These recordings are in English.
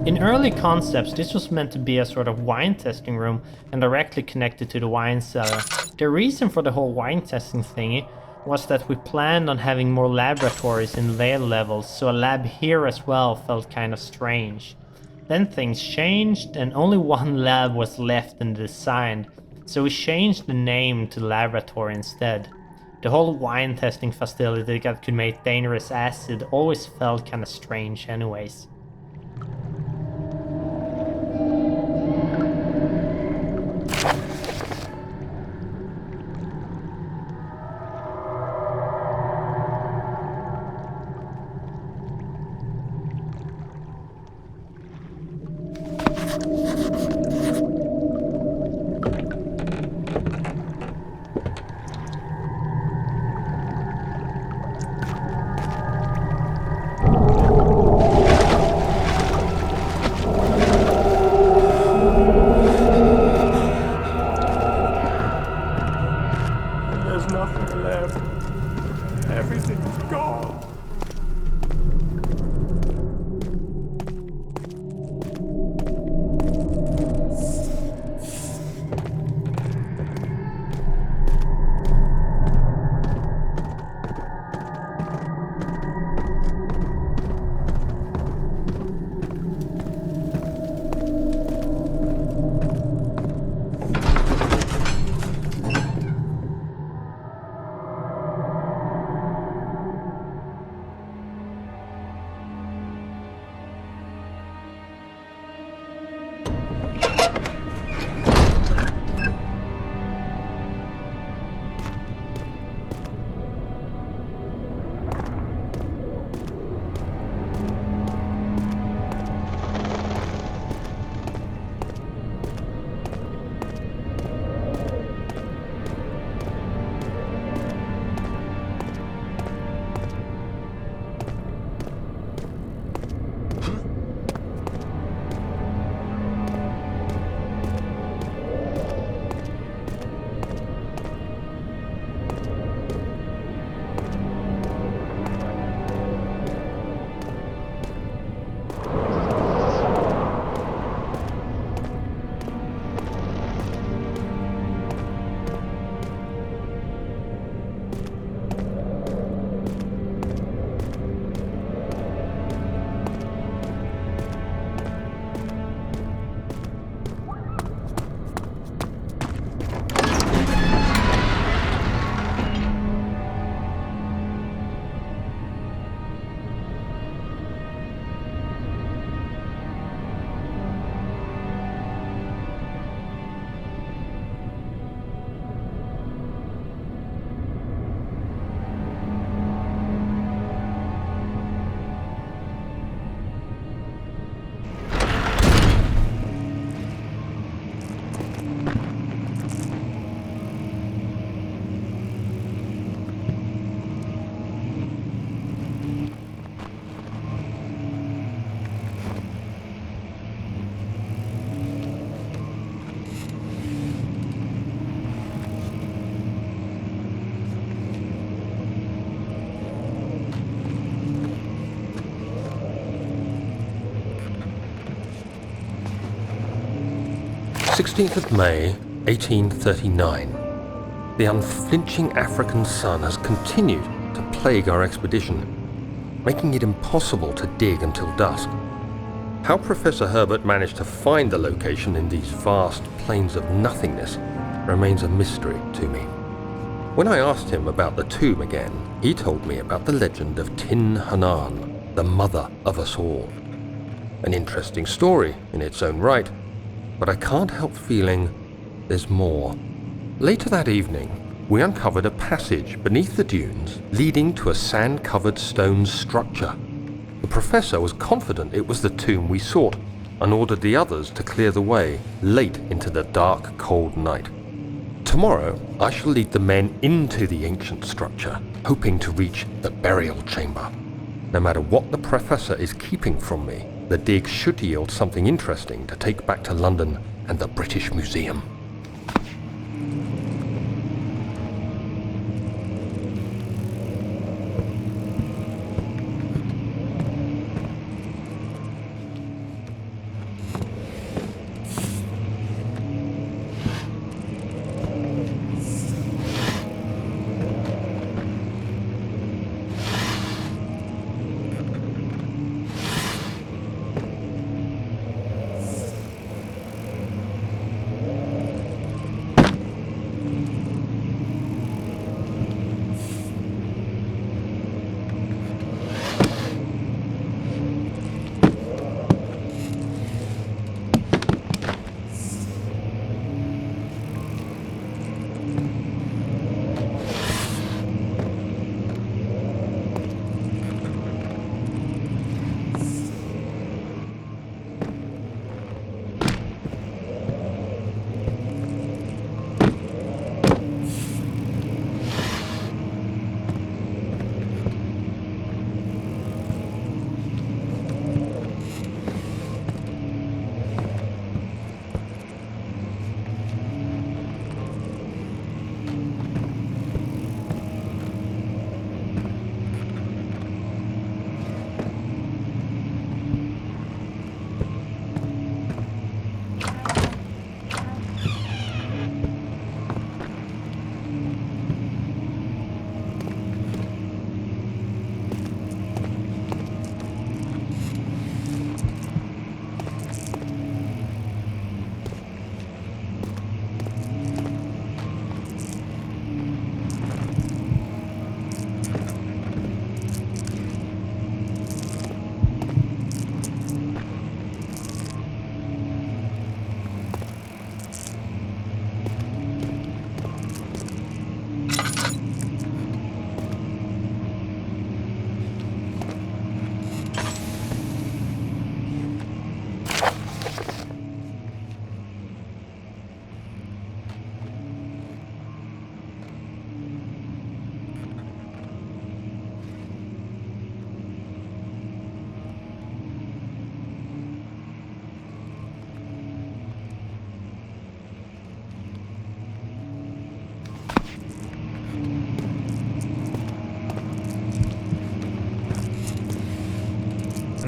In early concepts, this was meant to be a sort of wine testing room and directly connected to the wine cellar. The reason for the whole wine testing thingy was that we planned on having more laboratories in later levels, so a lab here as well felt kind of strange. Then things changed and only one lab was left in the design, so we changed the name to laboratory instead. The whole wine testing facility that could make dangerous acid always felt kinda strange anyways. There's nothing left. Everything's gone. May 1839. The unflinching African sun has continued to plague our expedition, making it impossible to dig until dusk. How Professor Herbert managed to find the location in these vast plains of nothingness remains a mystery to me. When I asked him about the tomb again, he told me about the legend of Tin Hanan, the mother of us all. An interesting story in its own right, but I can't help feeling there's more. Later that evening, we uncovered a passage beneath the dunes leading to a sand-covered stone structure. The professor was confident it was the tomb we sought and ordered the others to clear the way late into the dark, cold night. Tomorrow, I shall lead the men into the ancient structure, hoping to reach the burial chamber. No matter what the professor is keeping from me, the dig should yield something interesting to take back to London and the British Museum.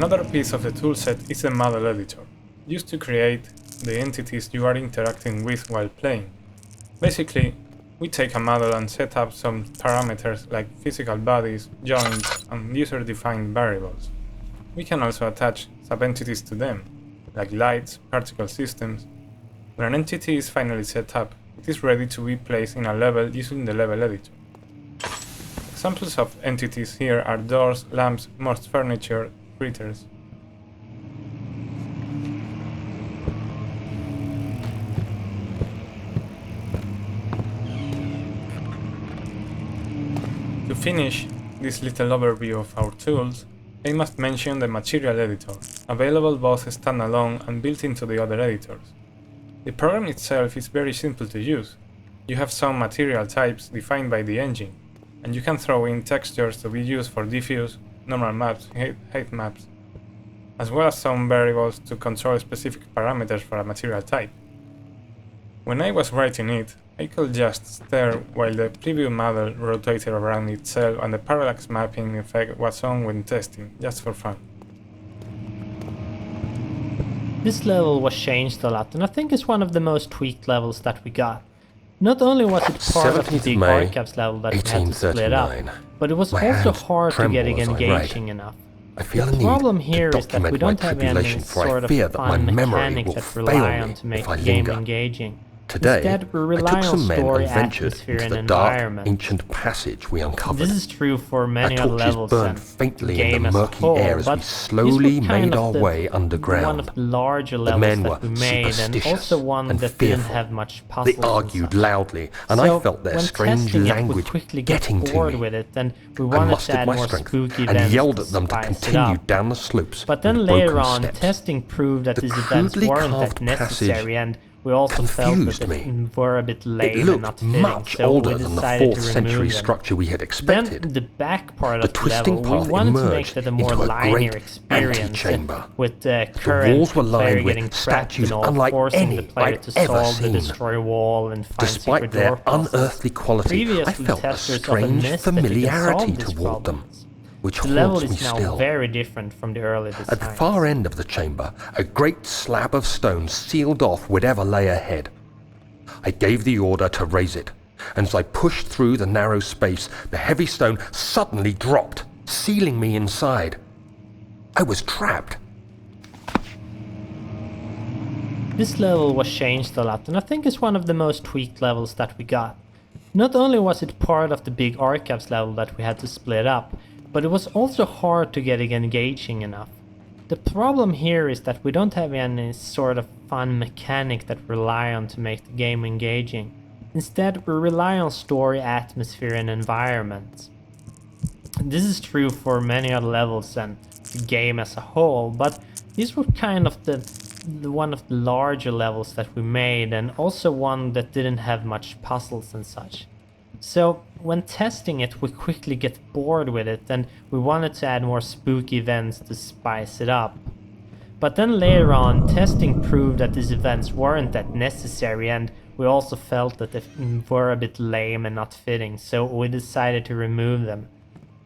Another piece of the toolset is the model editor, used to create the entities you are interacting with while playing. Basically, we take a model and set up some parameters like physical bodies, joints, and user-defined variables. We can also attach sub-entities to them, like lights, particle systems. When an entity is finally set up, it is ready to be placed in a level using the level editor. Examples of entities here are doors, lamps, most furniture, critters. To finish this little overview of our tools, I must mention the material editor, available both standalone and built into the other editors. The program itself is very simple to use. You have some material types defined by the engine, and you can throw in textures to be used for diffuse, normal maps, height maps, as well as some variables to control specific parameters for a material type. When I was writing it, I could just stare while the preview model rotated around itself and the parallax mapping effect was on when testing, just for fun. This level was changed a lot, and I think it's one of the most tweaked levels that we got. Not only was it part of the 17th big May, archives level that we had to split up, 1839. but it was My also hands hard to get tremble as I engaging write. enough. I feel The a need problem to here is that we document my don't have any tribulation, for I sort of fear that my fun memory mechanic will that fail rely on me to make if I the game linger. engaging. Today, Instead, we I rely took on some men story, and ventured atmosphere, into and the dark, environment. ancient passage we uncovered. This is true for Our many other torches levels burned and faintly game in the as a murky whole, air as but we these slowly were kind made of our the- way one underground. of the larger The levels men that were we made, and superstitious also one and that didn't fearful. have much puzzles. They argued and such. loudly, and So I felt their when strange testing language it, we quickly get getting to bored me. with it, and we I wanted to mustered add my more strength spooky and events yelled to at them to spice it continue up. down the slopes But then with later broken on, steps. testing proved that The these events crudely weren't that carved necessary, passage and we also felt confused that me. they were a bit lame It and not looked fitting, much so older we than the decided 4th to century remove them. structure we had Then expected. the back part The of the twisting level, we path wanted to make emerged that a more into a linear great experience antechamber. with the The current walls were player lined getting with trapped statues and all, unlike forcing any the player I'd to ever solve the seen. destroy wall and find Despite secret their door puzzles. unearthly quality, I Previously, felt a testers often strange missed that we can familiarity solve these toward them, problems. which The level haunts me is now still. very different from the early designs. At the far end of the chamber, a great slab of stone sealed off whatever lay ahead. I gave the order to raise it, and as I pushed through the narrow space, the heavy stone suddenly dropped, sealing me inside. I was trapped. This level was changed a lot, and I think it's one of the most tweaked levels that we got. Not only was it part of the big archives level that we had to split up, but it was also hard to get engaging enough. The problem here is that we don't have any sort of fun mechanic that we rely on to make the game engaging. Instead, we rely on story, atmosphere, and environment. This is true for many other levels and the game as a whole, but these were kind of the one of the larger levels that we made, and also one that didn't have much puzzles and such. So when testing it, we quickly get bored with it, and we wanted to add more spooky events to spice it up. But then later on, testing proved that these events weren't that necessary, and we also felt that they were a bit lame and not fitting, so we decided to remove them.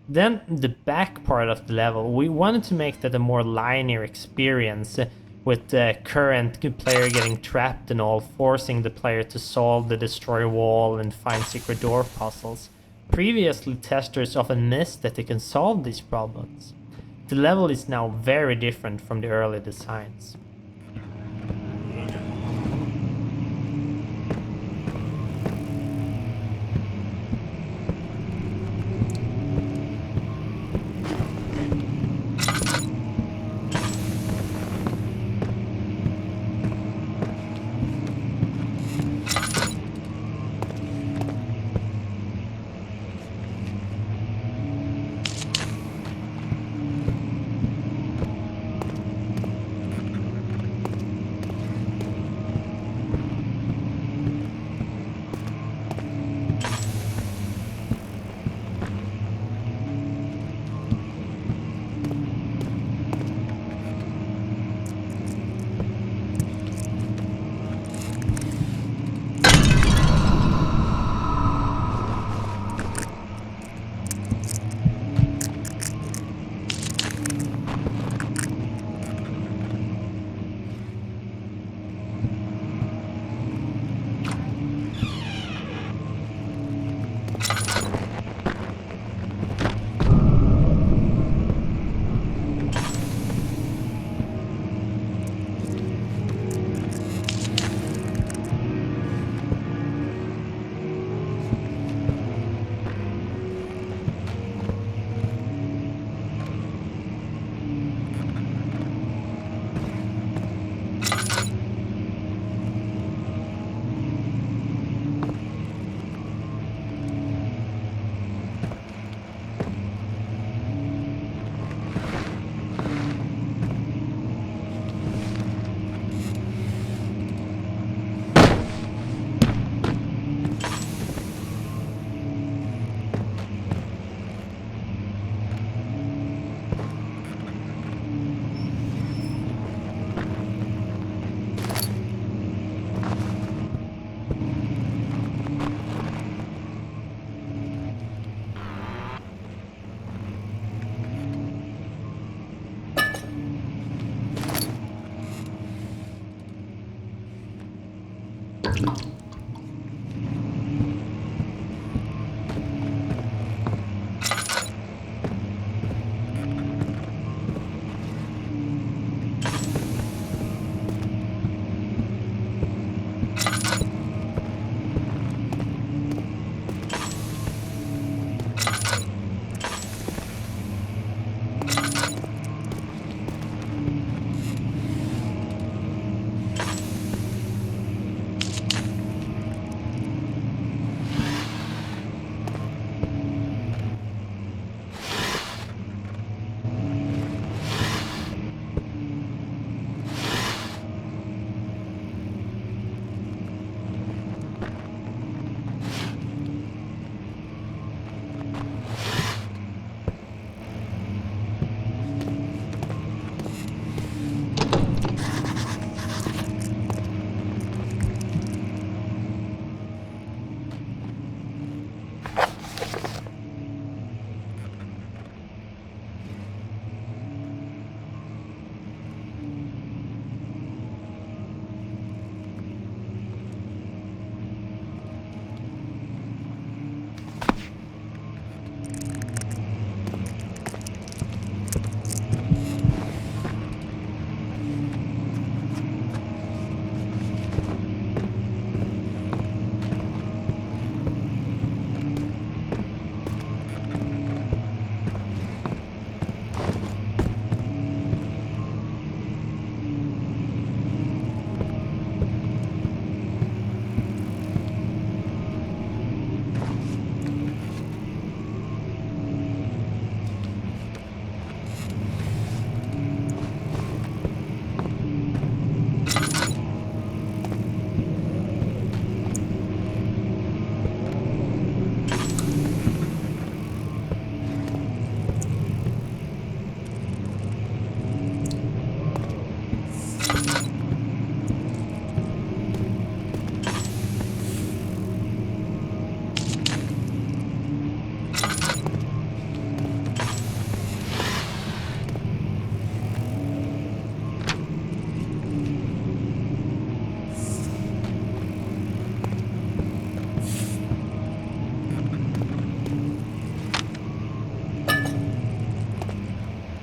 Then the back part of the level, we wanted to make that a more linear experience, with the current player getting trapped and all, forcing the player to solve the destroy wall and find secret door puzzles. Previously, testers often missed that they can solve these problems. The level is now very different from the early designs.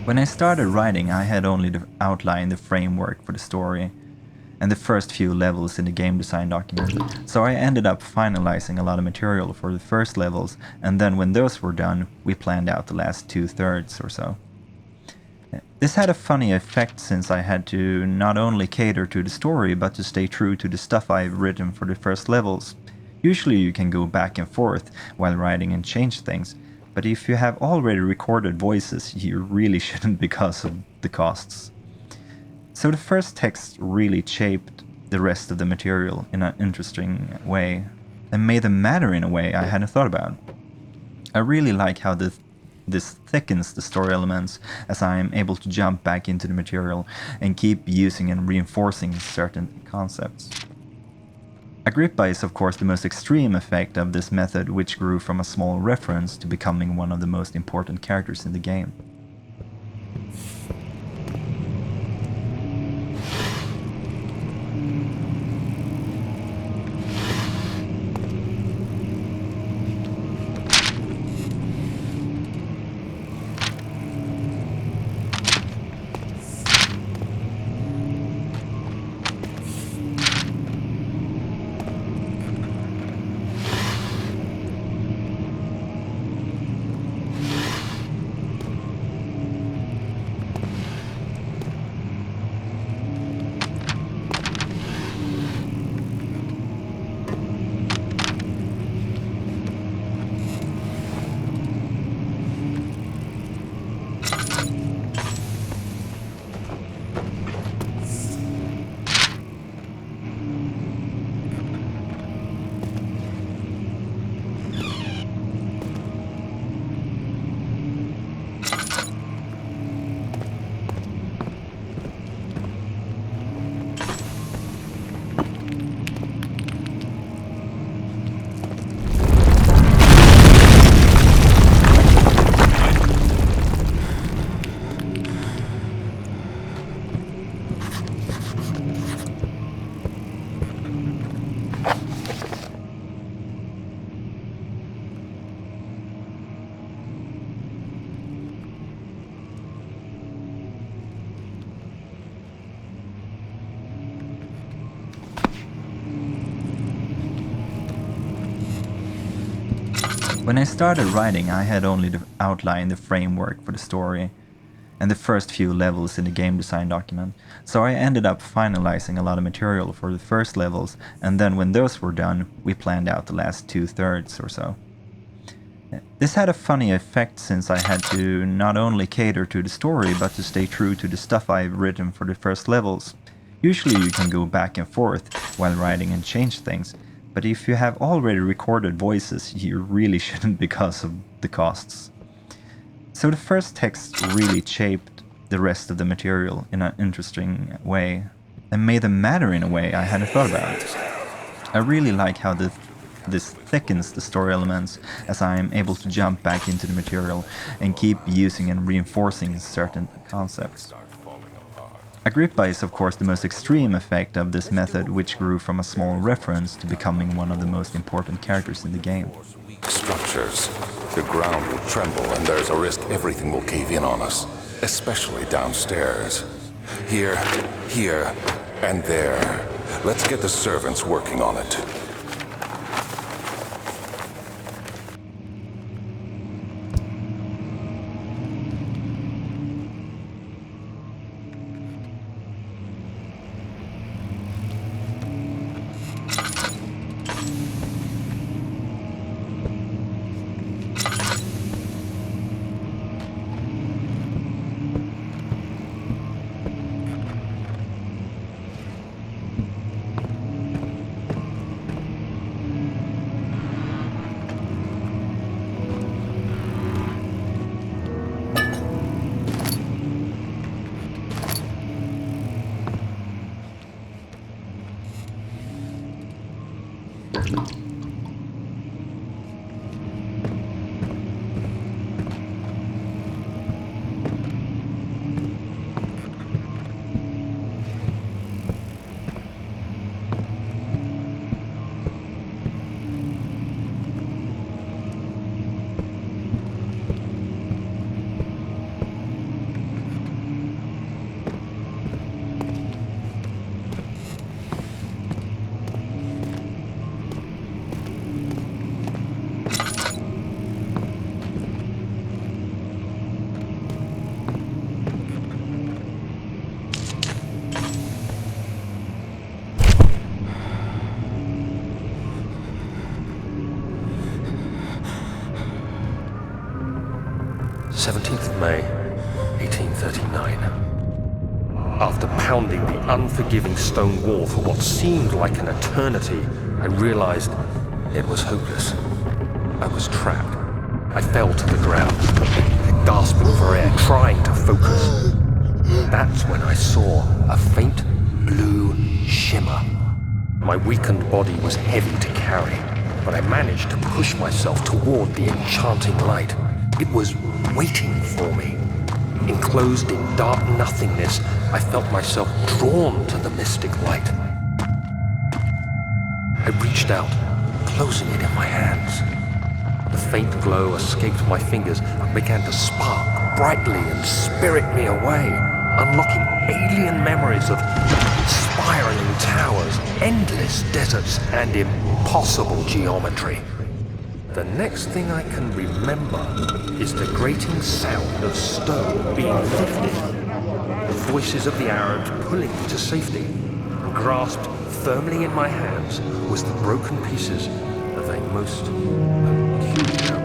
When I started writing, I had only outlined the framework for the story and the first few levels in the game design document, so I ended up finalizing a lot of material for the first levels, and then when those were done, we planned out the last 2/3 or so. This had a funny effect since I had to not only cater to the story, but to stay true to the stuff I've written for the first levels. Usually you can go back and forth while writing and change things, but if you have already recorded voices, you really shouldn't because of the costs. So the first text really shaped the rest of the material in an interesting way, and made them matter in a way I hadn't thought about. I really like how this thickens the story elements, as I am able to jump back into the material and keep using and reinforcing certain concepts. Agrippa is of course the most extreme effect of this method, which grew from a small reference to becoming one of the most important characters in the game. When I started writing, I had only outlined the framework for the story and the first few levels in the game design document, so I ended up finalizing a lot of material for the first levels, and then when those were done, we planned out the last 2/3 or so. This had a funny effect since I had to not only cater to the story, but to stay true to the stuff I've written for the first levels. Usually you can go back and forth while writing and change things, but if you have already recorded voices, you really shouldn't because of the costs. So the first text really shaped the rest of the material in an interesting way, and made them matter in a way I hadn't thought about. I really like how this thickens the story elements as I am able to jump back into the material and keep using and reinforcing certain concepts. Agrippa is of course the most extreme effect of this method, which grew from a small reference to becoming one of the most important characters in the game. Structures. The ground will tremble and there's a risk everything will cave in on us, especially downstairs. Here, and there. Let's get the servants working on it. May 1839. After pounding the unforgiving stone wall for what seemed like an eternity, I realized it was hopeless. I was trapped. I fell to the ground, gasping for air, trying to focus. That's when I saw a faint blue shimmer. My weakened body was heavy to carry, but I managed to push myself toward the enchanting light. It was waiting for me. Enclosed in dark nothingness, I felt myself drawn to the mystic light. I reached out, closing it in my hands. The faint glow escaped my fingers and began to spark brightly and spirit me away, unlocking alien memories of spiraling towers, endless deserts, and impossible geometry. The next thing I can remember is the grating sound of stone being lifted, the voices of the Arabs pulling me to safety, and grasped firmly in my hands was the broken pieces of a most peculiar